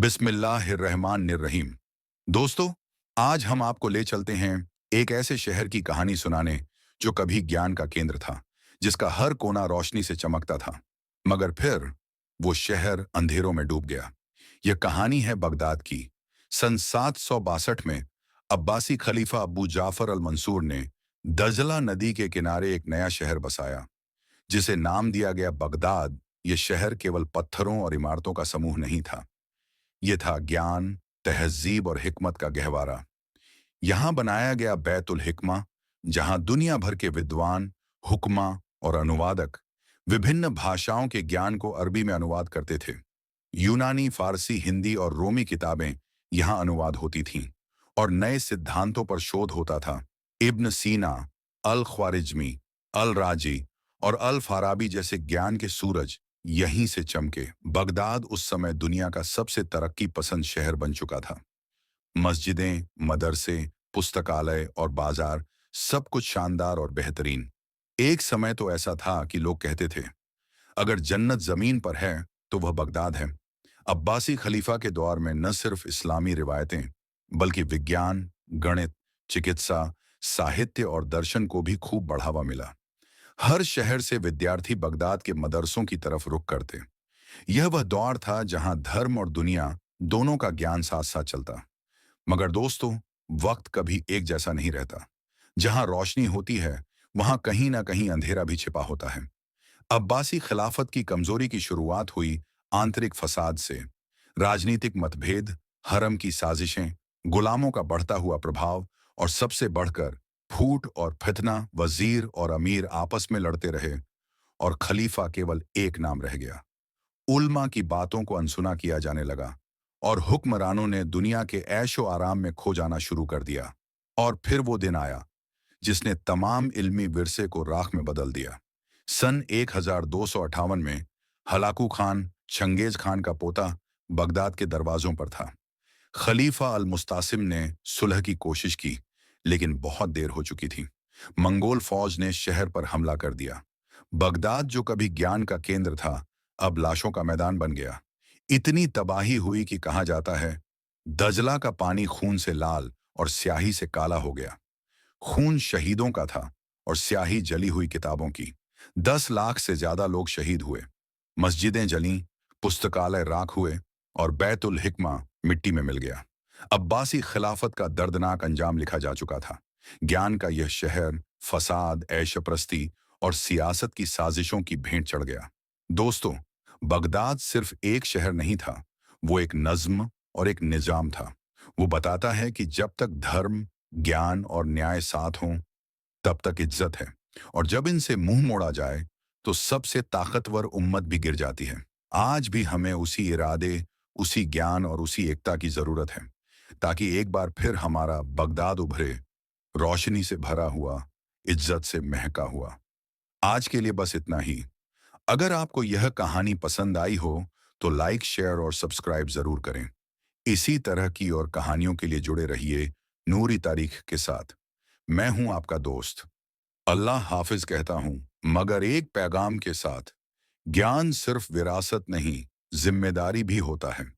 बिस्मिल्लाहिर्रहमानिर्रहीम। दोस्तों, आज हम आपको ले चलते हैं एक ऐसे शहर की कहानी सुनाने जो कभी ज्ञान का केंद्र था, जिसका हर कोना रोशनी से चमकता था, मगर फिर वो शहर अंधेरों में डूब गया। यह कहानी है बगदाद की। सन 762 में अब्बासी खलीफा अबू जाफर अल मंसूर ने दजला नदी के किनारे एक नया शहर बसाया, जिसे नाम दिया गया बगदाद। यह शहर केवल पत्थरों और इमारतों का समूह नहीं था, ये था ज्ञान, तहजीब और हिकमत का गहवारा। यहाँ बनाया गया बैतुल हिकमा, जहाँ दुनिया भर के विद्वान, हुक्मा और अनुवादक विभिन्न भाषाओं के ज्ञान को अरबी में अनुवाद करते थे। यूनानी, फारसी, हिंदी और रोमी किताबें यहाँ अनुवाद होती थीं और नए सिद्धांतों पर शोध होता था। इब्न सीना, अल ख्वारिज्मी, अल राजी और अल फाराबी जैसे ज्ञान के सूरज यहीं से चमके। बगदाद उस समय दुनिया का सबसे तरक्की पसंद शहर बन चुका था। मस्जिदें, मदरसे, पुस्तकालय और बाजार, सब कुछ शानदार और बेहतरीन। एक समय तो ऐसा था कि लोग कहते थे, अगर जन्नत जमीन पर है तो वह बगदाद है। अब्बासी खलीफा के दौर में न सिर्फ इस्लामी रिवायतें, बल्कि विज्ञान, गणित, चिकित्सा, साहित्य और दर्शन को भी खूब बढ़ावा मिला। हर शहर से विद्यार्थी बगदाद के मदरसों की तरफ रुख करते। यह वह दौर था जहां धर्म और दुनिया दोनों का ज्ञान साथ साथ चलता। मगर दोस्तों, वक्त कभी एक जैसा नहीं रहता। जहां रोशनी होती है, वहां कहीं ना कहीं अंधेरा भी छिपा होता है। अब्बासी खिलाफत की कमजोरी की शुरुआत हुई आंतरिक फसाद से। राजनीतिक मतभेद, हरम की साजिशें, गुलामों का बढ़ता हुआ प्रभाव और सबसे बढ़कर फूट और फितना। वजीर और अमीर आपस में लड़ते रहे और खलीफा केवल एक नाम रह गया। उल्मा की बातों को अनसुना किया जाने लगा और हुक्मरानों ने दुनिया के ऐशो आराम में खो जाना शुरू कर दिया। और फिर वो दिन आया जिसने तमाम इल्मी विरसे को राख में बदल दिया। सन 1258 में हलाकू खान, चंगेज खान का पोता, बगदाद के दरवाजों पर था। खलीफा अल मुस्तासिम ने सुलह की कोशिश की, लेकिन बहुत देर हो चुकी थी। मंगोल फौज ने शहर पर हमला कर दिया। बगदाद, जो कभी ज्ञान का केंद्र था, अब लाशों का मैदान बन गया। इतनी तबाही हुई कि कहा जाता है, दजला का पानी खून से लाल और स्याही से काला हो गया। खून शहीदों का था और स्याही जली हुई किताबों की। 10 लाख से ज्यादा लोग शहीद हुए। मस्जिदें जलीं, पुस्तकालय राख हुए और बैतुल हिकमा मिट्टी में मिल गया। अब्बासी खिलाफत का दर्दनाक अंजाम लिखा जा चुका था। ज्ञान का यह शहर फसाद, ऐशप्रस्ती और सियासत की साजिशों की भेंट चढ़ गया। दोस्तों, बगदाद सिर्फ एक शहर नहीं था, वो एक नज्म और एक निजाम था। वो बताता है कि जब तक धर्म, ज्ञान और न्याय साथ हों, तब तक इज्जत है, और जब इनसे मुंह मोड़ा जाए तो सबसे ताकतवर उम्मत भी गिर जाती है। आज भी हमें उसी इरादे, उसी ज्ञान और उसी एकता की जरूरत है, ताकि एक बार फिर हमारा बगदाद उभरे, रोशनी से भरा हुआ, इज्जत से महका हुआ। आज के लिए बस इतना ही। अगर आपको यह कहानी पसंद आई हो तो लाइक, शेयर और सब्सक्राइब जरूर करें। इसी तरह की और कहानियों के लिए जुड़े रहिए नूरी तारीख के साथ। मैं हूं आपका दोस्त। अल्लाह हाफिज कहता हूं, मगर एक पैगाम के साथ, ज्ञान सिर्फ विरासत नहीं, जिम्मेदारी भी होता है।